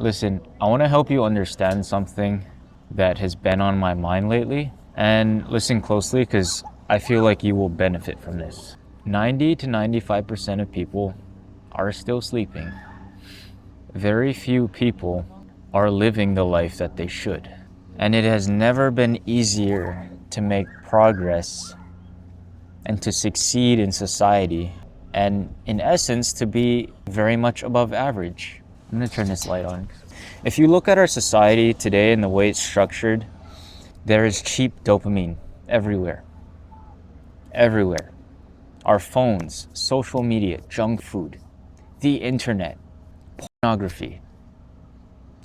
Listen, I want to help you understand something that has been on my mind lately. And listen closely because I feel like you will benefit from this. 90 to 95% of people are still sleeping. Very few people are living the life that they should. And it has never been easier to make progress and to succeed in society, and in essence, to be very much above average. I'm gonna turn this light on. If you look at our society today and the way it's structured, there is cheap dopamine everywhere. Everywhere. Our phones, social media, junk food, the internet, pornography,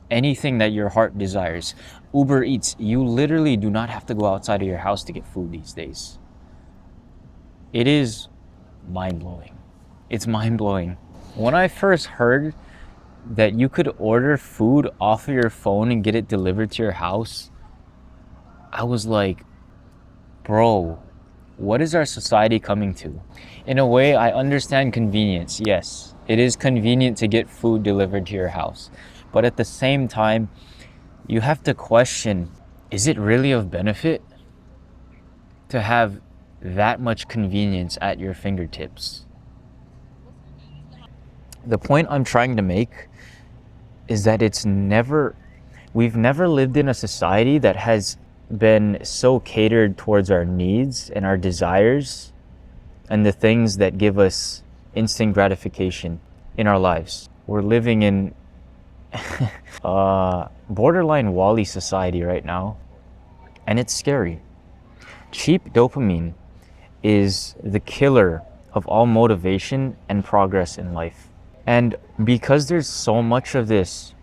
anything that your heart desires. Uber Eats, you literally do not have to go outside of your house to get food these days. It is mind-blowing. It's mind-blowing. When I first heard that you could order food off of your phone and get it delivered to your house, I was like, bro, what is our society coming to? In a way, I understand convenience. Yes, it is convenient to get food delivered to your house. But at the same time, you have to question, is it really of benefit to have that much convenience at your fingertips? The point I'm trying to make is that we've never lived in a society that has been so catered towards our needs and our desires and the things that give us instant gratification in our lives. We're living in borderline Wall-E society right now, and it's scary. Cheap dopamine is the killer of all motivation and progress in life. And because there's so much of this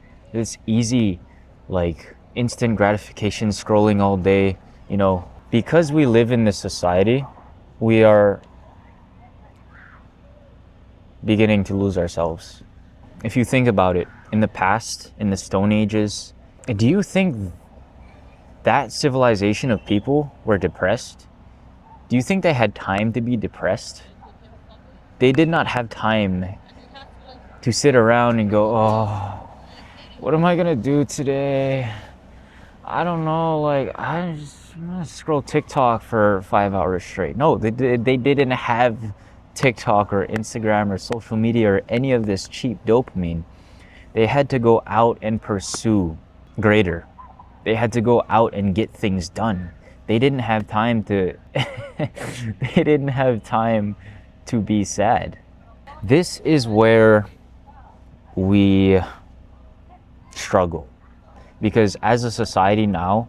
easy, like instant gratification, scrolling all day, because we live in this society, we are beginning to lose ourselves. If you think about it, in the past, in the Stone Ages, do you think that civilization of people were depressed? Do you think they had time to be depressed? They did not have time to sit around and go, oh, what am I gonna do today? I don't know, I'm gonna scroll TikTok for 5 hours straight. No, they didn't have TikTok or Instagram or social media or any of this cheap dopamine. They had to go out and pursue greater. They had to go out and get things done. They didn't have time to they didn't have time to be sad. This is where we struggle, because as a society now,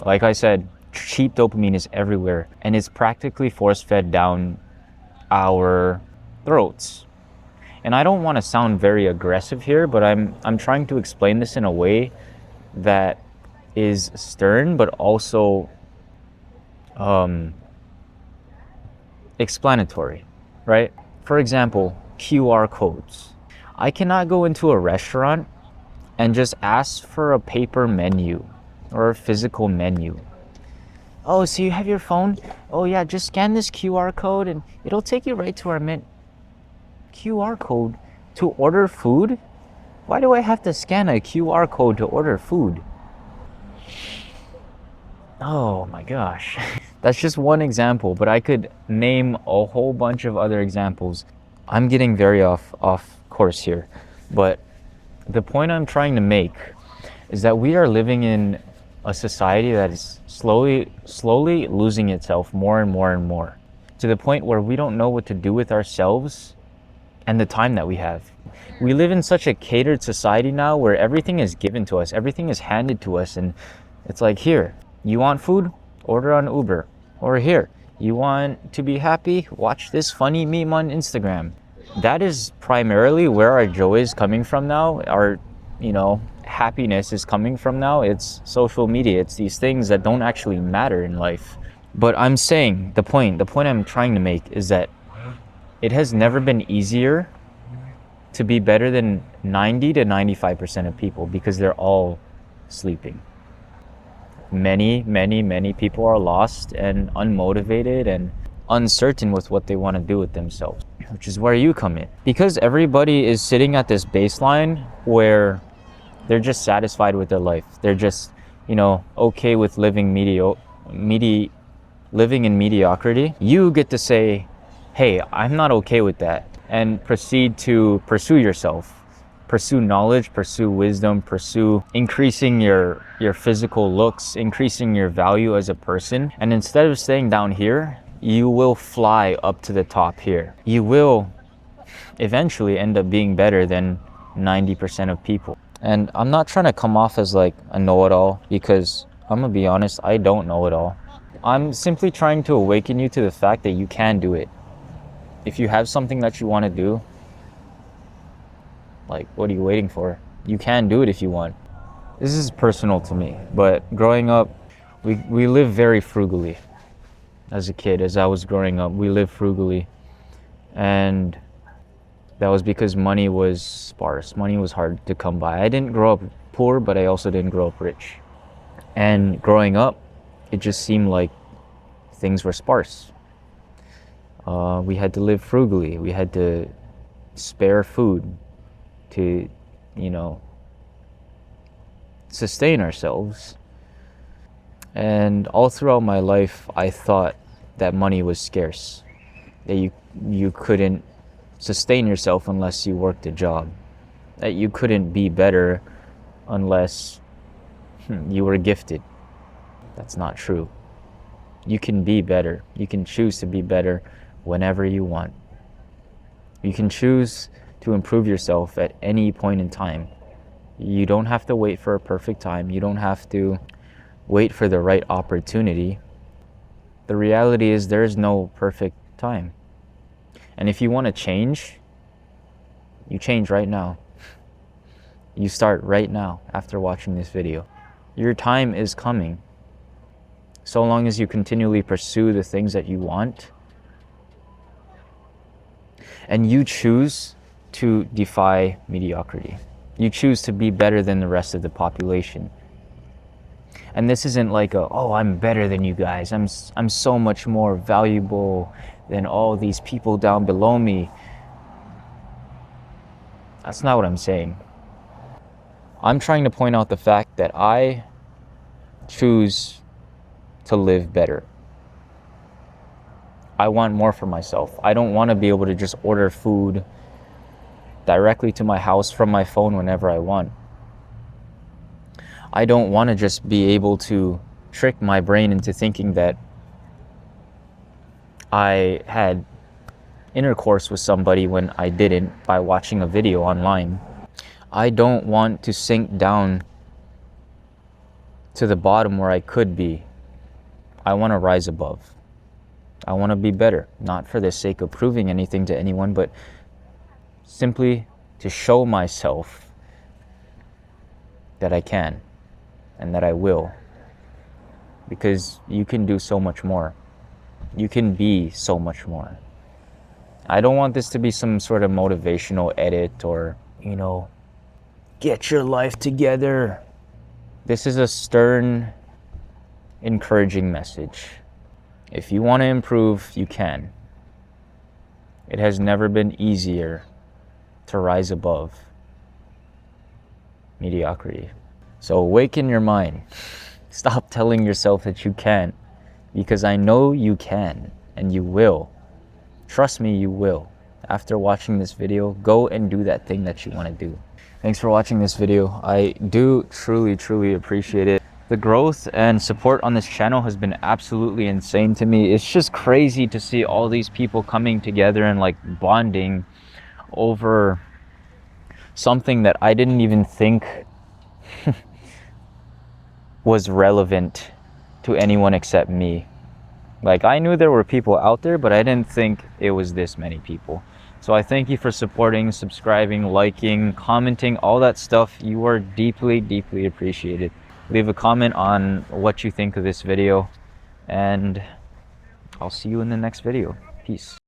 like I said, cheap dopamine is everywhere and it's practically force-fed down our throats. And I don't want to sound very aggressive here, but I'm trying to explain this in a way that is stern but also explanatory, right? For example, QR codes. I cannot go into a restaurant and just ask for a paper menu or a physical menu. Oh, so you have your phone? Oh yeah, just scan this QR code and it'll take you right to our menu. QR code to order food? Why do I have to scan a QR code to order food? Oh my gosh. That's just one example, but I could name a whole bunch of other examples. I'm getting very off course here, but the point I'm trying to make is that we are living in a society that is slowly losing itself more and more and more, to the point where we don't know what to do with ourselves and the time that we have. We live in such a catered society now where everything is given to us, everything is handed to us, and it's like, here, you want food? Order on Uber. Or here, you want to be happy? Watch this funny meme on Instagram. That is primarily where our joy is coming from now. Our, happiness is coming from now. It's social media. It's these things that don't actually matter in life. But I'm saying, the point I'm trying to make is that it has never been easier to be better than 90 to 95% of people, because they're all sleeping. Many people are lost and unmotivated and uncertain with what they want to do with themselves, which is where you come in. Because everybody is sitting at this baseline where They're just satisfied with their life. They're just, okay with living living in mediocrity. You get to say, hey, I'm not okay with that, and proceed to pursue yourself. Pursue knowledge, pursue wisdom, pursue increasing your physical looks, increasing your value as a person. And instead of staying down here, you will fly up to the top here. You will eventually end up being better than 90% of people. And I'm not trying to come off as like a know-it-all, because I'm gonna be honest, I don't know it all. I'm simply trying to awaken you to the fact that you can do it. If you have something that you want to do, like, what are you waiting for? You can do it if you want. This is personal to me, but growing up, we lived very frugally. As a kid, as I was growing up, we lived frugally. And that was because money was sparse. Money was hard to come by. I didn't grow up poor, but I also didn't grow up rich. And growing up, it just seemed like things were sparse. We had to live frugally. We had to spare food to, sustain ourselves. And all throughout my life, I thought that money was scarce, that you couldn't sustain yourself unless you worked a job, that you couldn't be better unless you were gifted. That's not true. You can be better. You can choose to be better whenever you want. You can choose to improve yourself at any point in time. You don't have to wait for a perfect time. You don't have to wait for the right opportunity. The reality is there is no perfect time. And if you want to change, you change right now. You start right now after watching this video. Your time is coming. So long as you continually pursue the things that you want, and you choose to defy mediocrity. You choose to be better than the rest of the population. And this isn't like I'm better than you guys. I'm so much more valuable than all these people down below me. That's not what I'm saying. I'm trying to point out the fact that I choose to live better. I want more for myself. I don't want to be able to just order food directly to my house from my phone whenever I want. I don't want to just be able to trick my brain into thinking that I had intercourse with somebody when I didn't by watching a video online. I don't want to sink down to the bottom where I could be. I want to rise above. I want to be better, not for the sake of proving anything to anyone, but simply to show myself that I can and that I will. Because you can do so much more. You can be so much more. I don't want this to be some sort of motivational edit or, get your life together. This is a stern, encouraging message. If you want to improve, you can. It has never been easier to rise above mediocrity. So awaken your mind. Stop telling yourself that you can't, because I know you can and you will. Trust me, you will. After watching this video, go and do that thing that you want to do. Thanks for watching this video. I do truly appreciate it. The growth and support on this channel has been absolutely insane to me. It's just crazy to see all these people coming together and like bonding over something that I didn't even think was relevant to anyone except me. Like, I knew there were people out there, but I didn't think it was this many people. So I thank you for supporting, subscribing, liking, commenting, all that stuff. You are deeply appreciated. Leave a comment on what you think of this video, and I'll see you in the next video. Peace.